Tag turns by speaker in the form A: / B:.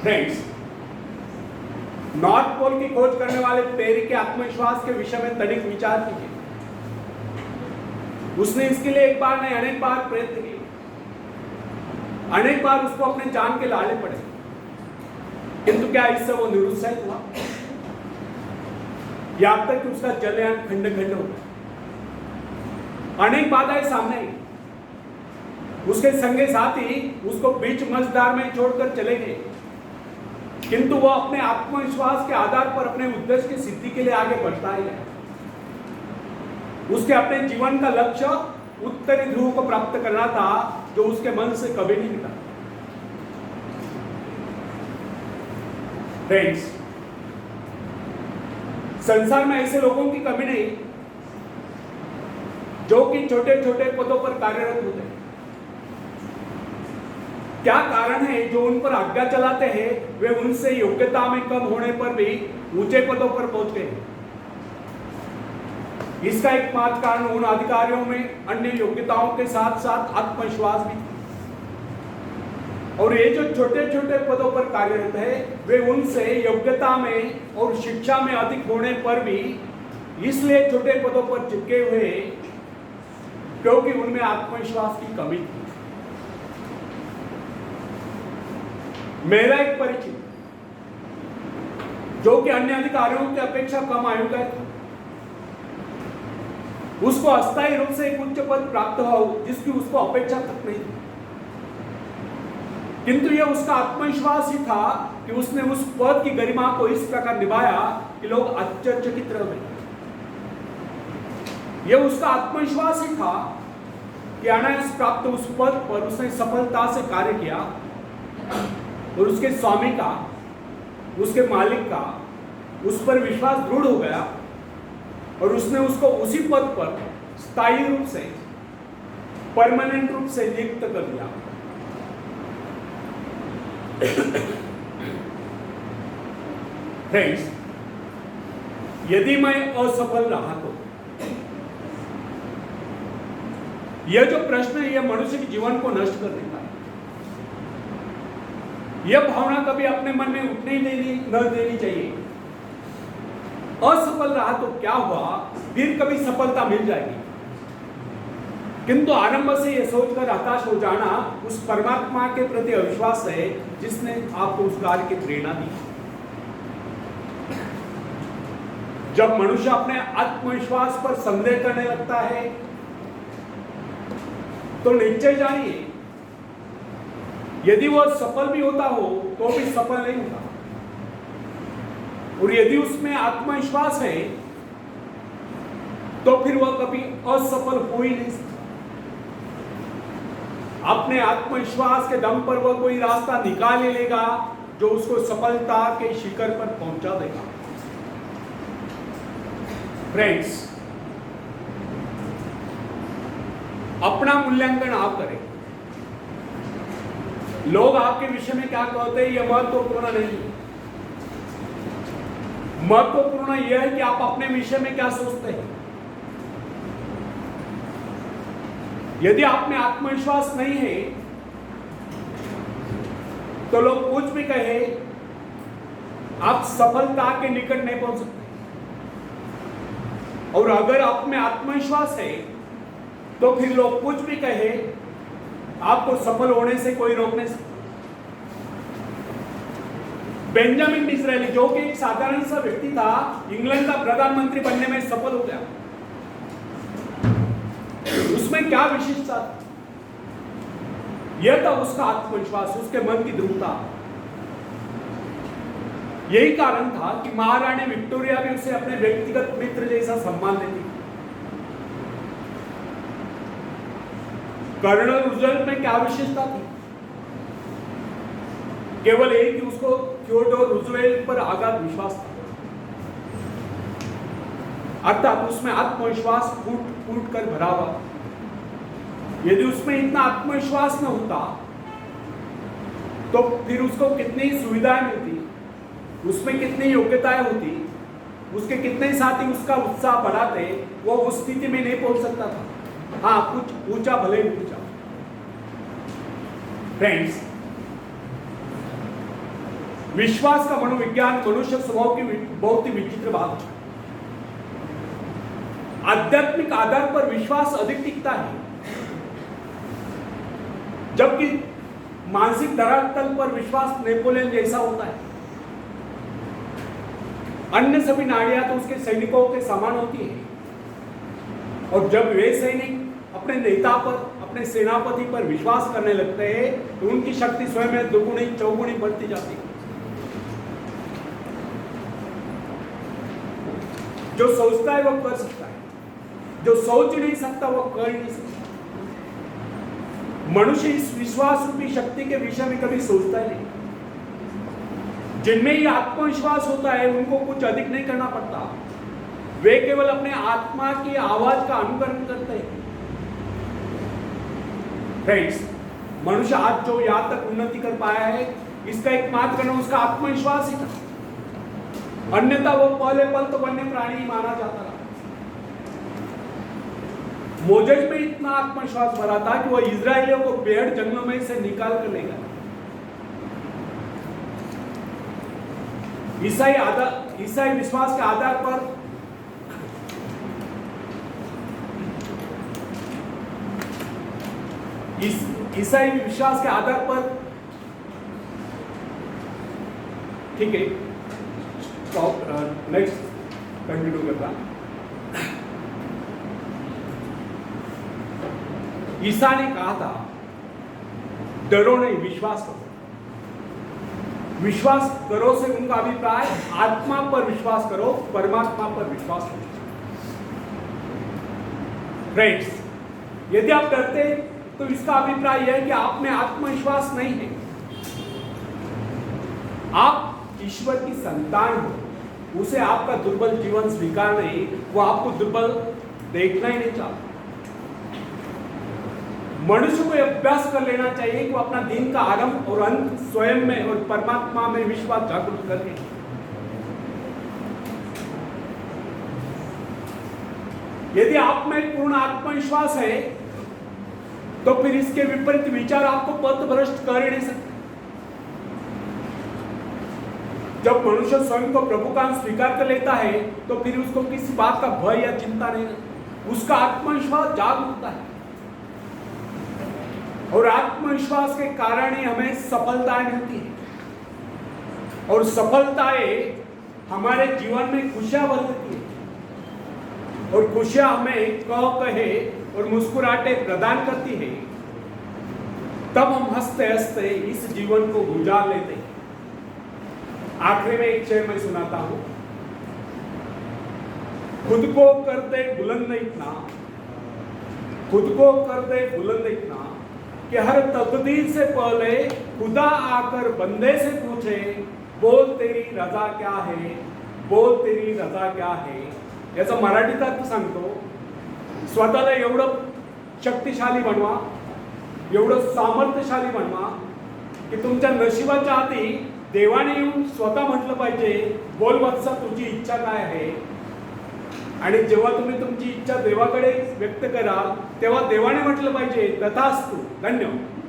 A: Friends, north pole की खोज करने वाले पेरी के आत्मविश्वास के विषय में तनिक विचार कीजिए। उसने इसके लिए एक बार नहीं अनेक बार प्रयत्न किए, अनेक बार उसको अपने जान के लाले पड़े, किंतु क्या इससे वो निरुत्साहित हुआ? यहां तक कि उसका जलयान खंड खंड हो गया। अनेक बाधाएं सामने आई, उसके संगे साथी उसको बीच मझधार में छोड़कर चले गए, किंतु वो अपने आत्मविश्वास के आधार पर अपने उद्देश्य की सिद्धि के लिए आगे बढ़ता ही है। उसके अपने जीवन का लक्ष्य उत्तरी ध्रुव को प्राप्त करना था, जो उसके मन से कभी नहीं मिटा। फ्रेंड्स, संसार में ऐसे लोगों की कमी नहीं जो कि छोटे छोटे पदों पर कार्यरत होते हैं। क्या कारण है जो उन पर आज्ञा चलाते हैं? वे उनसे योग्यता में कम होने पर भी ऊंचे पदों पर पहुंच गए। इसका एकमात्र कारण उन अधिकारियों में अन्य योग्यताओं के साथ साथ आत्मविश्वास भी था। और ये जो छोटे छोटे पदों पर कार्यरत है, वे उनसे योग्यता में और शिक्षा में अधिक होने पर भी इसलिए छोटे पदों पर चिपके हुए क्योंकि उनमें आत्मविश्वास की कमी थी। मेरा एक परिचित जो कि अन्य अधिकारियों की अपेक्षा कम आयु का था, उसको अस्थायी रूप से एक उच्च पद प्राप्त हुआ जिसकी उसको अपेक्षा तक नहीं थी, किंतु यह उसका आत्मविश्वास ही था कि उसने उस पद की गरिमा को इस प्रकार निभाया कि लोग आश्चर्यचकित रह गए। यह उसका आत्मविश्वास ही था कि अनायास प्राप्त उस पद पर उसने सफलता से कार्य किया और उसके स्वामी का, उसके मालिक का उस पर विश्वास दृढ़ हो गया और उसने उसको उसी पद पर स्थायी रूप से, परमानेंट रूप से नियुक्त कर दिया। फ्रेंड्स, यदि मैं असफल रहा तो यह जो प्रश्न है, यह मनुष्य के जीवन को नष्ट कर देता है। यह भावना कभी अपने मन में उठने न देनी चाहिए। असफल रहा तो क्या हुआ, फिर कभी सफलता मिल जाएगी। किंतु आरंभ से यह सोचकर हताश हो जाना उस परमात्मा के प्रति अविश्वास है जिसने आपको उस कार्य की प्रेरणा दी। जब मनुष्य अपने आत्मविश्वास पर संदेह करने लगता है तो निश्चय जानिए, यदि वह सफल भी होता हो तो भी सफल नहीं होता। और यदि उसमें आत्मविश्वास है तो फिर वह कभी असफल हो ही नहीं सकता। अपने आत्मविश्वास के दम पर वह कोई रास्ता निकाल ही लेगा जो उसको सफलता के शिखर पर पहुंचा देगा। फ्रेंड्स, अपना मूल्यांकन आप करें। लोग आपके विषय में क्या कहते हैं यह महत्वपूर्ण नहीं है। महत्वपूर्ण यह है कि आप अपने विषय में क्या सोचते हैं। यदि आप में आत्मविश्वास नहीं है तो लोग कुछ भी कहे, आप सफलता के निकट नहीं पहुंच सकते। और अगर आप में आत्मविश्वास है तो फिर लोग कुछ भी कहे, आपको सफल होने से कोई रोक नहीं सकता। बेंजामिन डिसरायली, जो कि एक साधारण सा व्यक्ति था, इंग्लैंड का प्रधानमंत्री बनने में सफल हो गया। उसमें क्या विशेषता थी? यह था उसका आत्मविश्वास, उसके मन की दृढ़ता। यही कारण था कि महारानी विक्टोरिया भी उसे अपने व्यक्तिगत मित्र जैसा सम्मान देती। कर्नल रूजवेल्ट में क्या विशेषता थी? केवल एक कि उसको थियोडोर रूजवेल्ट पर अगाध विश्वास था, अर्थात उसमें आत्मविश्वास फूट फूट कर भरा हुआ। यदि उसमें इतना आत्मविश्वास न होता तो फिर उसको कितनी सुविधाएं मिलती, उसमें कितनी योग्यताएं होती, उसके कितने साथी उसका उत्साह बढ़ाते, वो उस स्थिति में नहीं पहुंच सकता था। हाँ, कुछ ऊंचा भले ऊंचा। फ्रेंड्स, विश्वास का मनोविज्ञान मनुष्य स्वभाव की बहुत ही विचित्र बात है। आध्यात्मिक आधार पर विश्वास अधिक टिकता है, जबकि मानसिक धरातल पर विश्वास नेपोलियन जैसा होता है। अन्य सभी नाड़ियां तो उसके सैनिकों के समान होती है, और जब वे सैनिक अपने नेता पर, अपने सेनापति पर विश्वास करने लगते हैं तो उनकी शक्ति स्वयं में दुगुनी चौगुनी बढ़ती जाती है। जो सोचता है वो कर सकता है, जो सोच नहीं सकता वो कर नहीं सकता। मनुष्य इस विश्वास रूपी शक्ति के विषय में कभी सोचता ही नहीं। जिनमें ही आत्मविश्वास होता है उनको कुछ अधिक नहीं करना पड़ता, वे केवल अपने आत्मा की आवाज का अनुकरण करते हैं। फ्रेंड्स, मनुष्य आज जो यहां तक उन्नति कर पाया है, इसका एकमात्र कारण उसका आत्मविश्वास ही था। अन्यथा वो पहले पल तो वन्य प्राणी माना जाता था। मोजेस में इतना आत्मविश्वास भरा था कि वह इजरायलियों को बेहद जंगलों में से निकाल कर ले गया। ईसाई विश्वास के आधार पर ईसाई विश्वास के आधार पर, ठीक है, नेक्स्ट कंटिन्यू करता। ईसा ने कहा था, डरो नहीं, विश्वास करो। विश्वास करो से उनका अभिप्राय आत्मा पर विश्वास करो, परमात्मा पर विश्वास करो। फ्रेंड्स, यदि आप डरते तो इसका अभिप्राय यह है कि आप में आत्मविश्वास नहीं है। आप ईश्वर की संतान हो, उसे आपका दुर्बल जीवन स्वीकार नहीं, वो आपको दुर्बल देखना ही नहीं चाहता। मनुष्य को अभ्यास कर लेना चाहिए कि वो अपना दिन का आरंभ और अंत स्वयं में और परमात्मा में विश्वास जागृत करके। यदि आप में पूर्ण आत्मविश्वास है तो फिर इसके विपरीत विचार आपको पथभ्रष्ट कर ही नहीं सकते। जब मनुष्य स्वयं को प्रभु का स्वीकार कर लेता है तो फिर उसको किसी बात का भय या चिंता नहीं, उसका आत्मविश्वास जाग उठता है। और आत्मविश्वास के कारण ही हमें सफलताएं मिलती है, और सफलताएं हमारे जीवन में खुशियां भर देती है, और खुशियां हमें कहे और मुस्कुराहटे प्रदान करती है। तब हम हंसते हंसते इस जीवन को गुजार लेते हैं। आखिरी में एक शेर मैं सुनाता हूं। खुद को कर दे बुलंद इतना, खुद को कर दे बुलंद इतना कि हर तकदीर से पहले खुदा आकर बंदे से पूछे, बोल तेरी रजा क्या है, बोल तेरी रजा क्या है। याचा मराठीत अर्थ सांगतो, स्वतःला एवढं शक्तिशाली बनवा, एवढं सामर्थ्यशाली बनवा की तुमच्या नशिबाच्या आधी देवाने येऊन स्वतः म्हटलं पाहिजे, बोल वत्सा तुझी इच्छा काय आहे। आणि जेव्हा तुम्ही तुमची इच्छा देवाकडे व्यक्त कराल तेव्हा देवाने म्हटलं पाहिजे, तथास्तु। धन्यवाद।